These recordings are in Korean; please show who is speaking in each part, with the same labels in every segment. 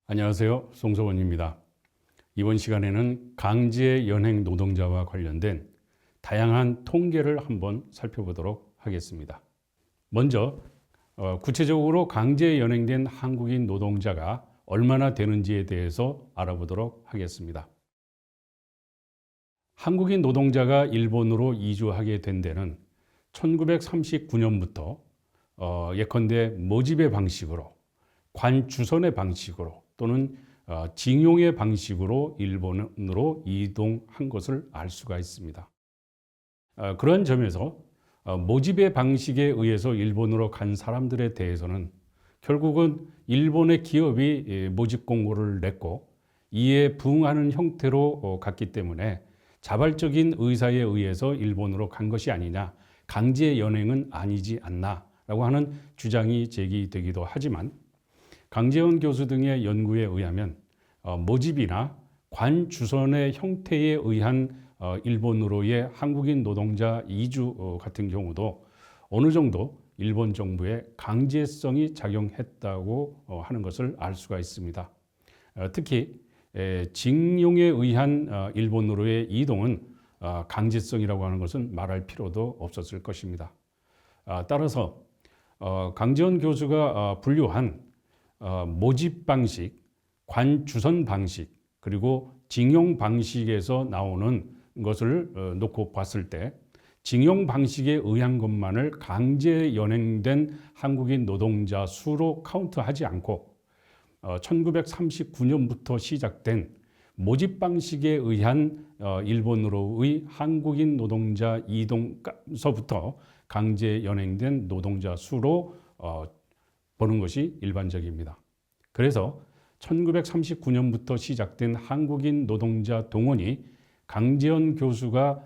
Speaker 1: 안녕하세요. 송석원입니다. 이번 시간에는 강제 연행 노동자와 관련된 다양한 통계를 한번 살펴보도록 하겠습니다. 먼저 구체적으로 강제 연행된 한국인 노동자가 얼마나 되는지에 대해서 알아보도록 하겠습니다. 한국인 노동자가 일본으로 이주하게 된 데는 1939년부터 예컨대 모집의 방식으로, 관주선의 방식으로 또는 징용의 방식으로 일본으로 이동한 것을 알 수가 있습니다. 그런 점에서 모집의 방식에 의해서 일본으로 간 사람들에 대해서는 결국은 일본의 기업이 모집 공고를 냈고 이에 부응하는 형태로 갔기 때문에 자발적인 의사에 의해서 일본으로 간 것이 아니냐, 강제 연행은 아니지 않나라고 하는 주장이 제기되기도 하지만 강재원 교수 등의 연구에 의하면 모집이나 관주선의 형태에 의한 일본으로의 한국인 노동자 이주 같은 경우도 어느 정도 일본 정부의 강제성이 작용했다고 하는 것을 알 수가 있습니다. 특히 징용에 의한 일본으로의 이동은 강제성이라고 하는 것은 말할 필요도 없었을 것입니다. 따라서 강재원 교수가 분류한 모집 방식, 관주선 방식, 그리고 징용 방식에서 나오는 것을 놓고 봤을 때 징용 방식에 의한 것만을 강제 연행된 한국인 노동자 수로 카운트하지 않고 1939년부터 시작된 모집 방식에 의한 일본으로의 한국인 노동자 이동서부터 강제 연행된 노동자 수로 보는 것이 일반적입니다. 그래서 1939년부터 시작된 한국인 노동자 동원이 강재원 교수가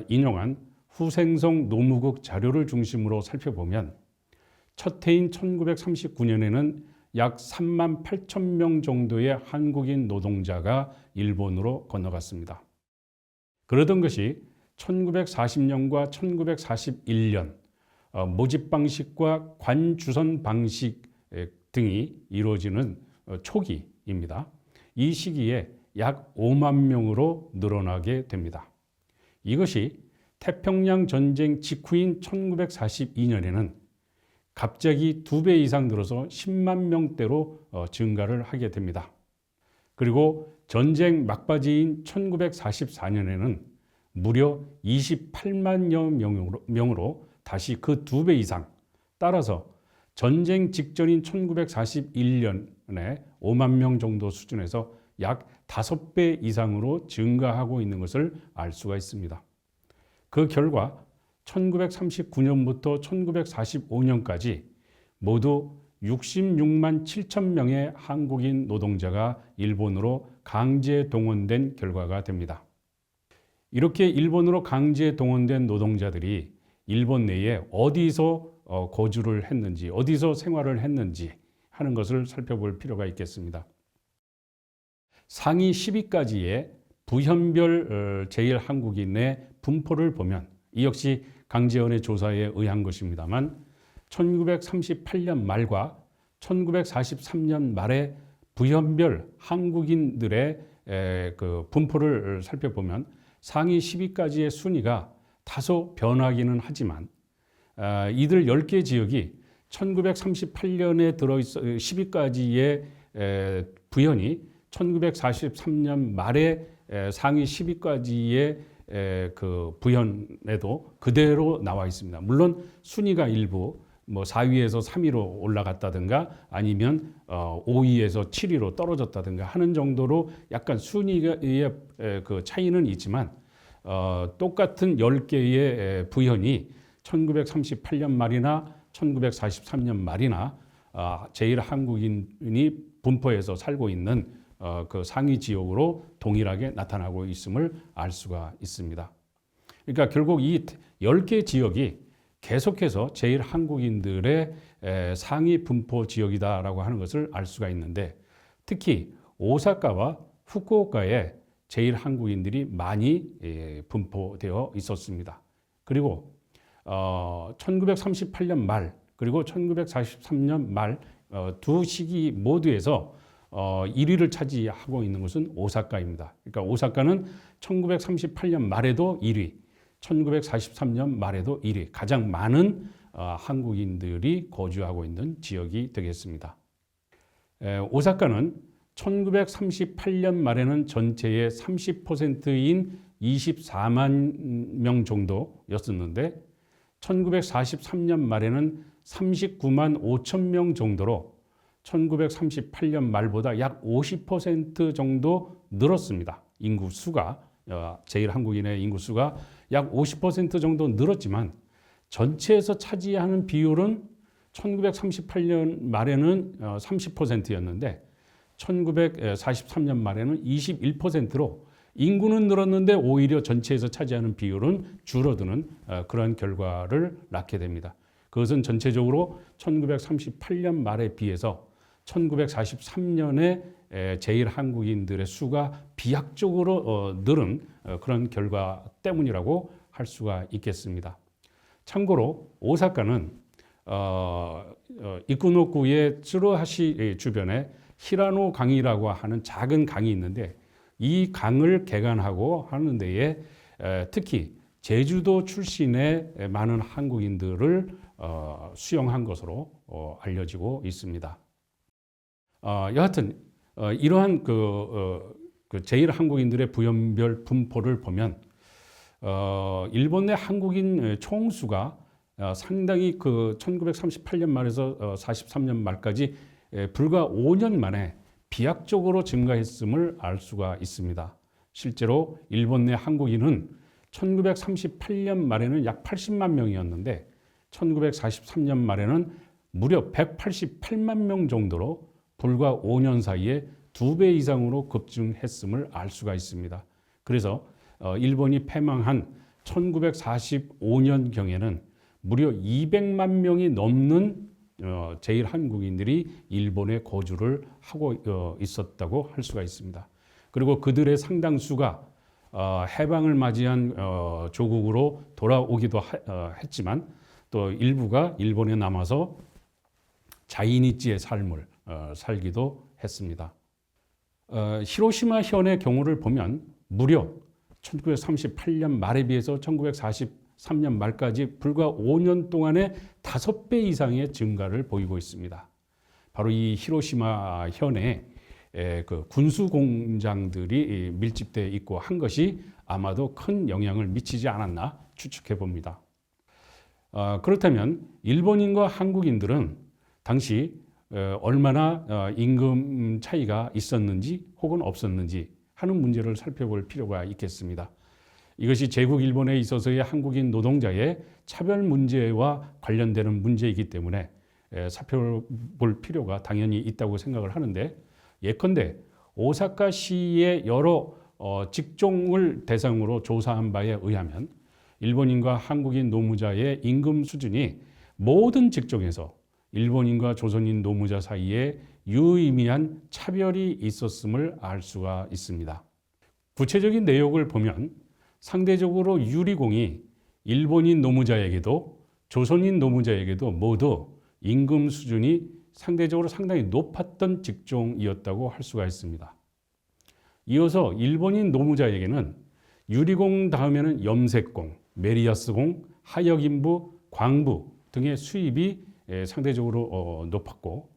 Speaker 1: 인용한 후생성 노무국 자료를 중심으로 살펴보면 첫 해인 1939년에는 약 3만 8천 명 정도의 한국인 노동자가 일본으로 건너갔습니다. 그러던 것이 1940년과 1941년 모집 방식과 관주선 방식 등이 이루어지는 초기입니다. 이 시기에 약 5만 명으로 늘어나게 됩니다. 이것이 태평양 전쟁 직후인 1942년에는 갑자기 2배 이상 늘어서 10만 명대로 증가를 하게 됩니다. 그리고 전쟁 막바지인 1944년에는 무려 28만여 명으로 다시 그 2배 이상, 따라서 전쟁 직전인 1941년에 5만 명 정도 수준에서 약 5배 이상으로 증가하고 있는 것을 알 수가 있습니다. 그 결과 1939년부터 1945년까지 모두 66만 7천 명의 한국인 노동자가 일본으로 강제 동원된 결과가 됩니다. 이렇게 일본으로 강제 동원된 노동자들이 일본 내에 어디서 거주를 했는지, 어디서 생활을 했는지 하는 것을 살펴볼 필요가 있겠습니다. 상위 10위까지의 부현별 제1한국인의 분포를 보면 이 역시 강재원의 조사에 의한 것입니다만 1938년 말과 1943년 말에 부현별 한국인들의 그 분포를 살펴보면 상위 10위까지의 순위가 다소 변하기는 하지만 이들 10개 지역이 1938년에 들어있어 10위까지의 부현이 1943년 말에 상위 10위까지의 그 부현에도 그대로 나와 있습니다. 물론 순위가 일부 4위에서 3위로 올라갔다든가 아니면 5위에서 7위로 떨어졌다든가 하는 정도로 약간 순위의 그 차이는 있지만 똑같은 10개의 부현이 1938년 말이나 1943년 말이나 제1한국인이 분포해서 살고 있는 그 상위 지역으로 동일하게 나타나고 있음을 알 수가 있습니다. 그러니까 결국 이 10개 지역이 계속해서 제일 한국인들의 상위 분포 지역이다라고 하는 것을 알 수가 있는데, 특히 오사카와 후쿠오카에 제일 한국인들이 많이 분포되어 있었습니다. 그리고 1938년 말 그리고 1943년 말 두 시기 모두에서 1위를 차지하고 있는 것은 오사카입니다. 그러니까 오사카는 1938년 말에도 1위, 1943년 말에도 1위, 가장 많은 한국인들이 거주하고 있는 지역이 되겠습니다. 오사카는 1938년 말에는 전체의 30%인 24만 명 정도였었는데 1943년 말에는 39만 5천 명 정도로 1938년 말보다 약 50% 정도 늘었습니다. 인구 수가, 제일 한국인의 인구 수가 약 50% 정도 늘었지만 전체에서 차지하는 비율은 1938년 말에는 30%였는데 1943년 말에는 21%로 인구는 늘었는데 오히려 전체에서 차지하는 비율은 줄어드는 그런 결과를 낳게 됩니다. 그것은 전체적으로 1938년 말에 비해서 1943년에 제일 한국인들의 수가 비약적으로 늘은 그런 결과 때문이라고 할 수가 있겠습니다. 참고로 오사카는 이쿠노쿠의 츠루하시 주변에 히라노 강이라고 하는 작은 강이 있는데 이 강을 개간하고 하는 데에 특히 제주도 출신의 많은 한국인들을 수용한 것으로 알려지고 있습니다. 여하튼 이러한 그 제일 한국인들의 부연별 분포를 보면 일본 내 한국인 총수가 상당히 그 1938년 말에서 43년 말까지 불과 5년 만에 비약적으로 증가했음을 알 수가 있습니다. 실제로 일본 내 한국인은 1938년 말에는 약 80만 명이었는데 1943년 말에는 무려 188만 명 정도로 불과 5년 사이에 2배 이상으로 급증했음을 알 수가 있습니다. 그래서 일본이 패망한 1945년경에는 무려 200만 명이 넘는 제일 한국인들이 일본에 거주를 하고 있었다고 할 수가 있습니다. 그리고 그들의 상당수가 해방을 맞이한 조국으로 돌아오기도 했지만 또 일부가 일본에 남아서 자이니치의 삶을 살기도 했습니다. 히로시마 현의 경우를 보면 무려 1938년 말에 비해서 1943년 말까지 불과 5년 동안에 5배 이상의 증가를 보이고 있습니다. 바로 이 히로시마 현에 그 군수 공장들이 밀집되어 있고 한 것이 아마도 큰 영향을 미치지 않았나 추측해 봅니다. 그렇다면 일본인과 한국인들은 당시 얼마나 임금 차이가 있었는지 혹은 없었는지 하는 문제를 살펴볼 필요가 있겠습니다. 이것이 제국 일본에 있어서의 한국인 노동자의 차별 문제와 관련되는 문제이기 때문에 살펴볼 필요가 당연히 있다고 생각을 하는데, 예컨대 오사카시의 여러 직종을 대상으로 조사한 바에 의하면 일본인과 한국인 노무자의 임금 수준이 모든 직종에서 일본인과 조선인 노무자 사이에 유의미한 차별이 있었음을 알 수가 있습니다. 구체적인 내용을 보면 상대적으로 유리공이 일본인 노무자에게도 조선인 노무자에게도 모두 임금 수준이 상대적으로 상당히 높았던 직종이었다고 할 수가 있습니다. 이어서 일본인 노무자에게는 유리공 다음에는 염색공, 메리야스공, 하역인부, 광부 등의 수입이 상대적으로 높았고,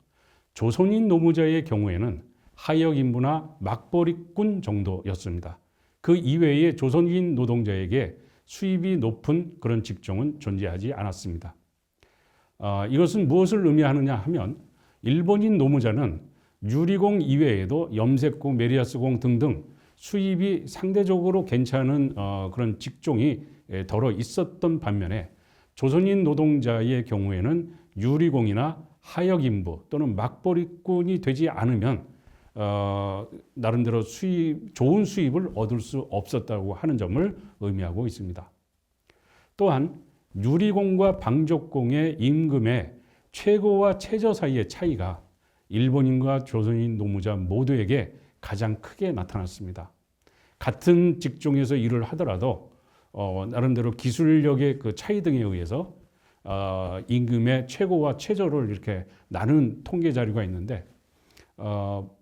Speaker 1: 조선인 노무자의 경우에는 하역인부나 막벌이꾼 정도였습니다. 그 이외에 조선인 노동자에게 수입이 높은 그런 직종은 존재하지 않았습니다. 이것은 무엇을 의미하느냐 하면 일본인 노무자는 유리공 이외에도 염색공, 메리야스공 등등 수입이 상대적으로 괜찮은 그런 직종이 덜어 있었던 반면에 조선인 노동자의 경우에는 유리공이나 하역인부 또는 막벌이꾼이 되지 않으면 나름대로 좋은 수입을 얻을 수 없었다고 하는 점을 의미하고 있습니다. 또한 유리공과 방적공의 임금의 최고와 최저 사이의 차이가 일본인과 조선인 노무자 모두에게 가장 크게 나타났습니다. 같은 직종에서 일을 하더라도 나름대로 기술력의 그 차이 등에 의해서 임금의 최고와 최저를 이렇게 나눈 통계 자료가 있는데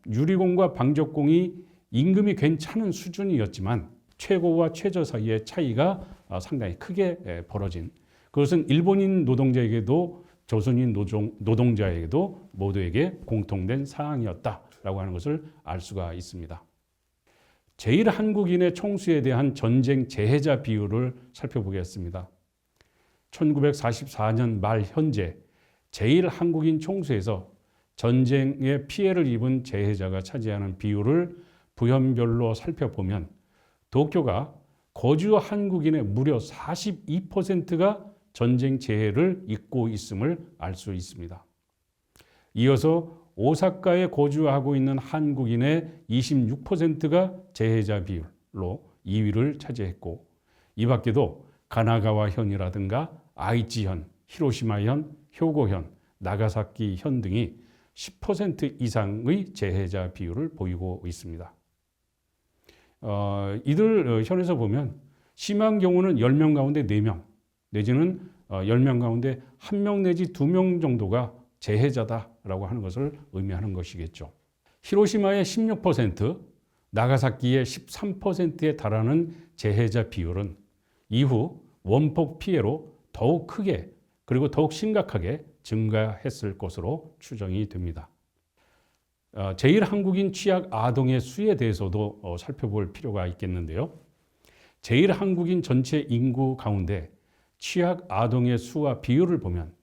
Speaker 1: 유리공과 방적공이 임금이 괜찮은 수준이었지만 최고와 최저 사이의 차이가 상당히 크게 벌어진, 그것은 일본인 노동자에게도 조선인 노동자에게도 모두에게 공통된 사항이었다라고 하는 것을 알 수가 있습니다. 제1한국인의 총수에 대한 전쟁 재해자 비율을 살펴보겠습니다. 1944년 말 현재 제1한국인 총수에서 전쟁에 피해를 입은 재해자가 차지하는 비율을 부현별로 살펴보면 도쿄가 거주 한국인의 무려 42%가 전쟁 재해를 입고 있음을 알 수 있습니다. 이어서 오사카에 거주하고 있는 한국인의 26%가 재해자 비율로 2위를 차지했고, 이 밖에도 가나가와현이라든가 아이치현, 히로시마현, 효고현, 나가사키현 등이 10% 이상의 재해자 비율을 보이고 있습니다. 이들 현에서 보면 심한 경우는 10명 가운데 4명 내지는 10명 가운데 1명 내지 2명 정도가 재해자다라고 하는 것을 의미하는 것이겠죠. 히로시마의 16%, 나가사키의 13%에 달하는 재해자 비율은 이후 원폭 피해로 더욱 크게 그리고 더욱 심각하게 증가했을 것으로 추정이 됩니다. 제1한국인 취약 아동의 수에 대해서도 살펴볼 필요가 있겠는데요. 제1한국인 전체 인구 가운데 취약 아동의 수와 비율을 보면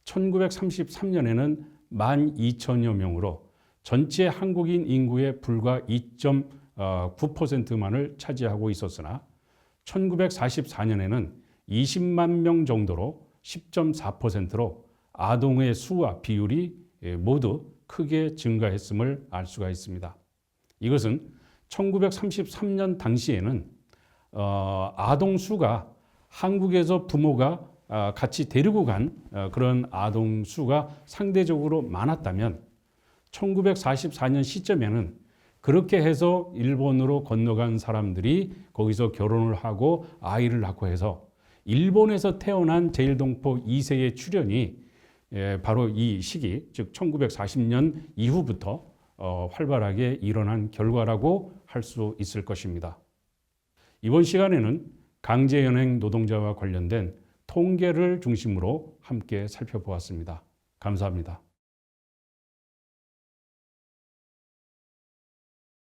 Speaker 1: 1933년에는 12,000여 명으로 전체 한국인 인구의 불과 2.9%만을 차지하고 있었으나 1944년에는 20만 명 정도로 10.4%로 아동의 수와 비율이 모두 크게 증가했음을 알 수가 있습니다. 이것은 1933년 당시에는 아동 수가 한국에서 부모가 같이 데리고 간 그런 아동 수가 상대적으로 많았다면 1944년 시점에는 그렇게 해서 일본으로 건너간 사람들이 거기서 결혼을 하고 아이를 낳고 해서 일본에서 태어난 제1동포 2세의 출현이 바로 이 시기, 즉 1940년 이후부터 활발하게 일어난 결과라고 할 수 있을 것입니다. 이번 시간에는 강제연행 노동자와 관련된 통계를 중심으로 함께 살펴보았습니다. 감사합니다.